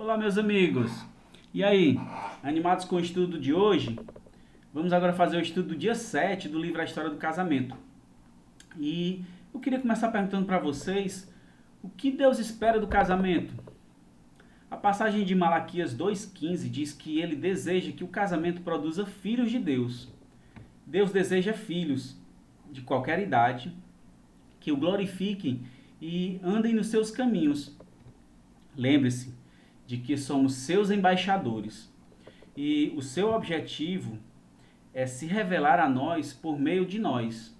Olá, meus amigos. E aí, animados com o estudo de hoje? Vamos agora fazer o estudo do dia 7 do livro A História do Casamento. E eu queria começar perguntando para vocês o que Deus espera do casamento. A passagem de Malaquias 2,15 diz que ele deseja que o casamento produza filhos de Deus. Deus deseja filhos de qualquer idade que o glorifiquem e andem nos seus caminhos. Lembre-se de que somos seus embaixadores e o seu objetivo é se revelar a nós por meio de nós.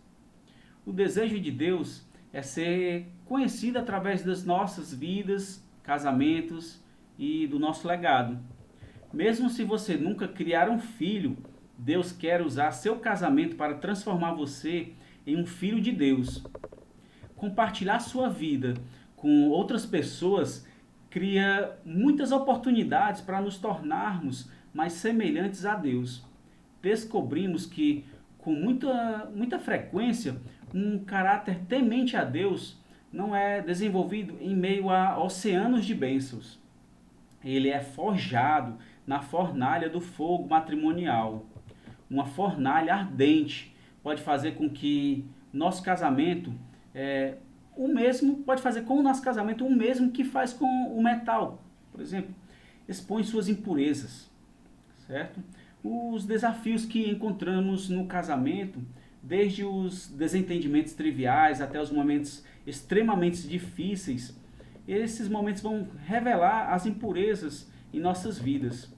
O desejo de Deus é ser conhecido através das nossas vidas, casamentos e do nosso legado. Mesmo se você nunca criar um filho, Deus quer usar seu casamento para transformar você em um filho de Deus. Compartilhar sua vida com outras pessoas cria muitas oportunidades para nos tornarmos mais semelhantes a Deus. Descobrimos que, com muita frequência, um caráter temente a Deus não é desenvolvido em meio a oceanos de bênçãos. Ele é forjado na fornalha do fogo matrimonial. Uma fornalha ardente pode fazer com que nosso casamento pode fazer com o nosso casamento o mesmo que faz com o metal. Por exemplo, expõe suas impurezas, certo? Os desafios que encontramos no casamento, desde os desentendimentos triviais até os momentos extremamente difíceis, esses momentos vão revelar as impurezas em nossas vidas.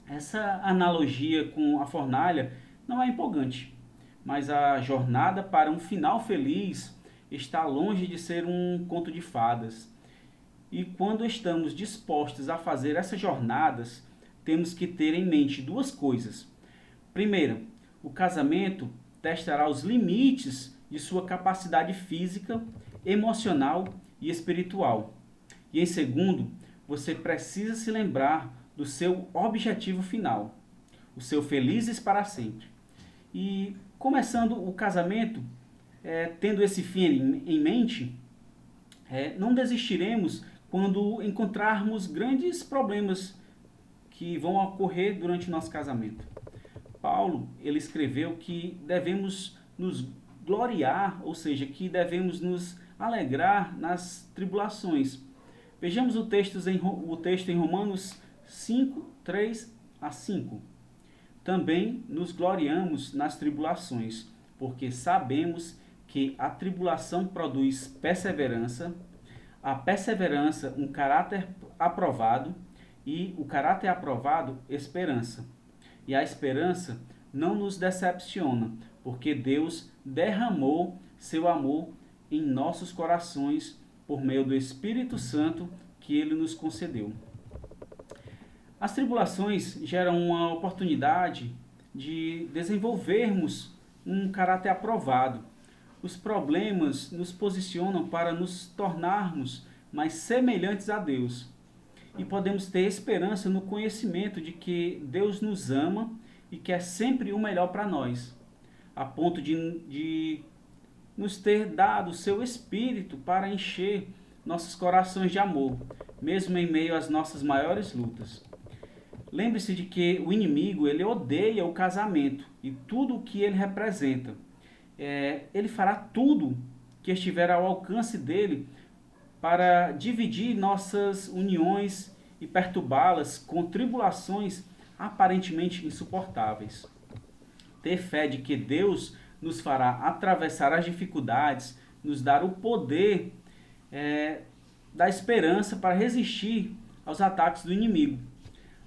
Essa analogia com a fornalha não é empolgante, mas a jornada para um final feliz está longe de ser um conto de fadas. E quando estamos dispostos a fazer essas jornadas, temos que ter em mente duas coisas. Primeira, o casamento testará os limites de sua capacidade física, emocional e espiritual. E em segundo, você precisa se lembrar do seu objetivo final, o seu felizes para sempre. E começando o casamento, tendo esse fim em mente, não desistiremos quando encontrarmos grandes problemas que vão ocorrer durante o nosso casamento. Paulo, ele escreveu que devemos nos gloriar, ou seja, que devemos nos alegrar nas tribulações. Vejamos o texto em Romanos 5, 3 a 5. Também nos gloriamos nas tribulações, porque sabemos que a tribulação produz perseverança, a perseverança um caráter aprovado, e o caráter aprovado, esperança. E a esperança não nos decepciona, porque Deus derramou seu amor em nossos corações por meio do Espírito Santo que Ele nos concedeu. As tribulações geram uma oportunidade de desenvolvermos um caráter aprovado. Os problemas nos posicionam para nos tornarmos mais semelhantes a Deus. E podemos ter esperança no conhecimento de que Deus nos ama e quer sempre o melhor para nós, a ponto de nos ter dado o seu Espírito para encher nossos corações de amor, mesmo em meio às nossas maiores lutas. Lembre-se de que o inimigo, ele odeia o casamento e tudo o que ele representa. Ele fará tudo que estiver ao alcance dele para dividir nossas uniões e perturbá-las com tribulações aparentemente insuportáveis. Ter fé de que Deus nos fará atravessar as dificuldades, nos dar o poder da esperança para resistir aos ataques do inimigo.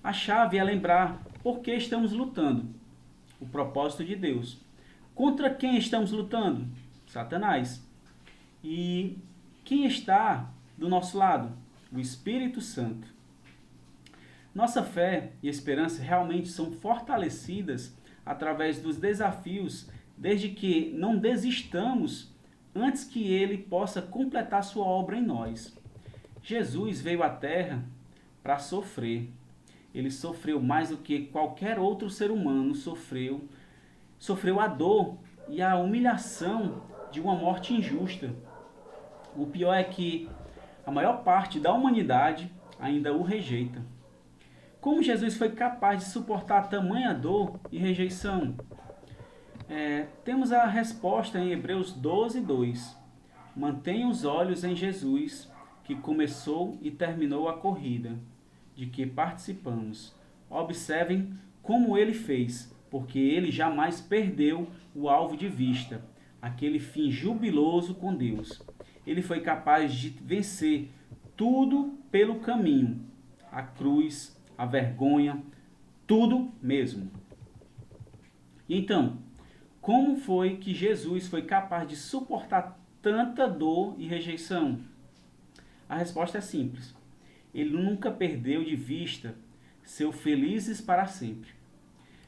A chave é lembrar por que estamos lutando. O propósito de Deus. Contra quem estamos lutando? Satanás. E quem está do nosso lado? O Espírito Santo. Nossa fé e esperança realmente são fortalecidas através dos desafios, desde que não desistamos antes que Ele possa completar sua obra em nós. Jesus veio à Terra para sofrer. Ele sofreu mais do que qualquer outro ser humano sofreu. Sofreu a dor e a humilhação de uma morte injusta. O pior é que a maior parte da humanidade ainda o rejeita. Como Jesus foi capaz de suportar tamanha dor e rejeição? Temos a resposta em Hebreus 12, 2. Mantenha os olhos em Jesus, que começou e terminou a corrida, de que participamos. Observem como ele fez, porque ele jamais perdeu o alvo de vista, aquele fim jubiloso com Deus. Ele foi capaz de vencer tudo pelo caminho, a cruz, a vergonha, tudo mesmo. E então, como foi que Jesus foi capaz de suportar tanta dor e rejeição? A resposta é simples. Ele nunca perdeu de vista seu felizes para sempre.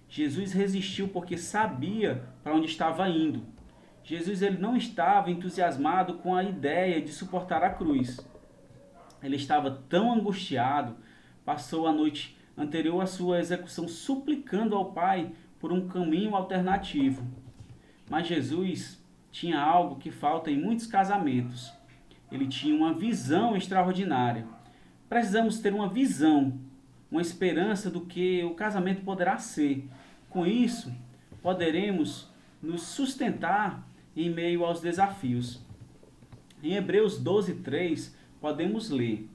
Jesus resistiu porque sabia para onde estava indo. Jesus ele não estava entusiasmado com a ideia de suportar a cruz. Ele estava tão angustiado, passou a noite anterior à sua execução suplicando ao Pai por um caminho alternativo. Mas Jesus tinha algo que falta em muitos casamentos. Ele tinha uma visão extraordinária. Precisamos ter uma visão, uma esperança do que o casamento poderá ser. Com isso, poderemos nos sustentar em meio aos desafios. Em Hebreus 12, 3, podemos ler: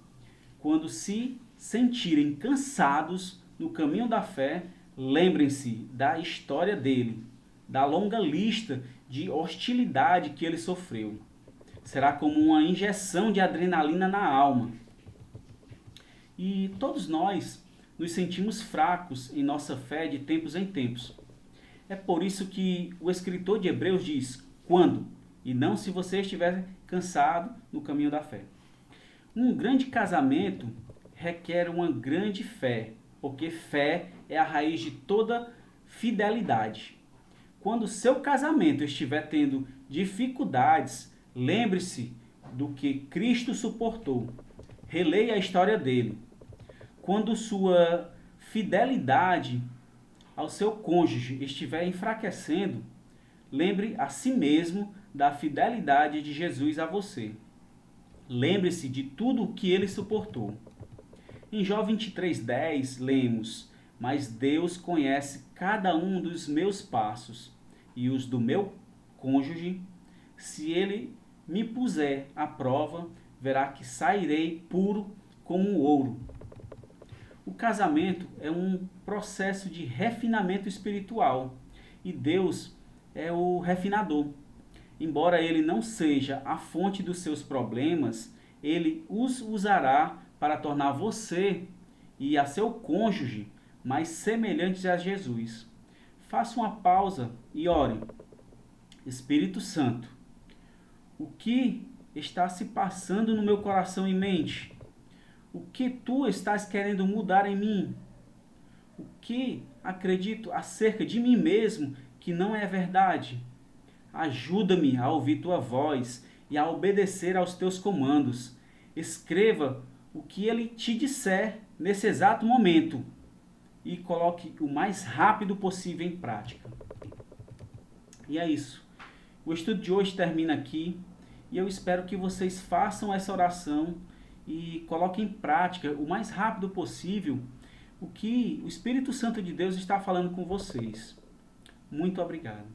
quando se sentirem cansados no caminho da fé, lembrem-se da história dele, da longa lista de hostilidade que ele sofreu. Será como uma injeção de adrenalina na alma. E todos nós nos sentimos fracos em nossa fé de tempos em tempos. É por isso que o escritor de Hebreus diz: quando? E não se você estiver cansado no caminho da fé. Um grande casamento requer uma grande fé, porque fé é a raiz de toda fidelidade. Quando seu casamento estiver tendo dificuldades, lembre-se do que Cristo suportou. Releia a história dele. Quando sua fidelidade ao seu cônjuge estiver enfraquecendo, lembre a si mesmo da fidelidade de Jesus a você. Lembre-se de tudo o que ele suportou. Em Jó 23:10, lemos: mas Deus conhece cada um dos meus passos e os do meu cônjuge. Se ele me puser à prova, verá que sairei puro como ouro. O casamento é um processo de refinamento espiritual e Deus é o refinador. Embora ele não seja a fonte dos seus problemas, ele os usará para tornar você e a seu cônjuge mais semelhantes a Jesus. Faça uma pausa e ore. Espírito Santo, o que está se passando no meu coração e mente? O que tu estás querendo mudar em mim? O que acredito acerca de mim mesmo que não é verdade? Ajuda-me a ouvir tua voz e a obedecer aos teus comandos. Escreva o que ele te disser nesse exato momento e coloque o mais rápido possível em prática. E é isso. O estudo de hoje termina aqui e eu espero que vocês façam essa oração e coloquem em prática o mais rápido possível o que o Espírito Santo de Deus está falando com vocês. Muito obrigado.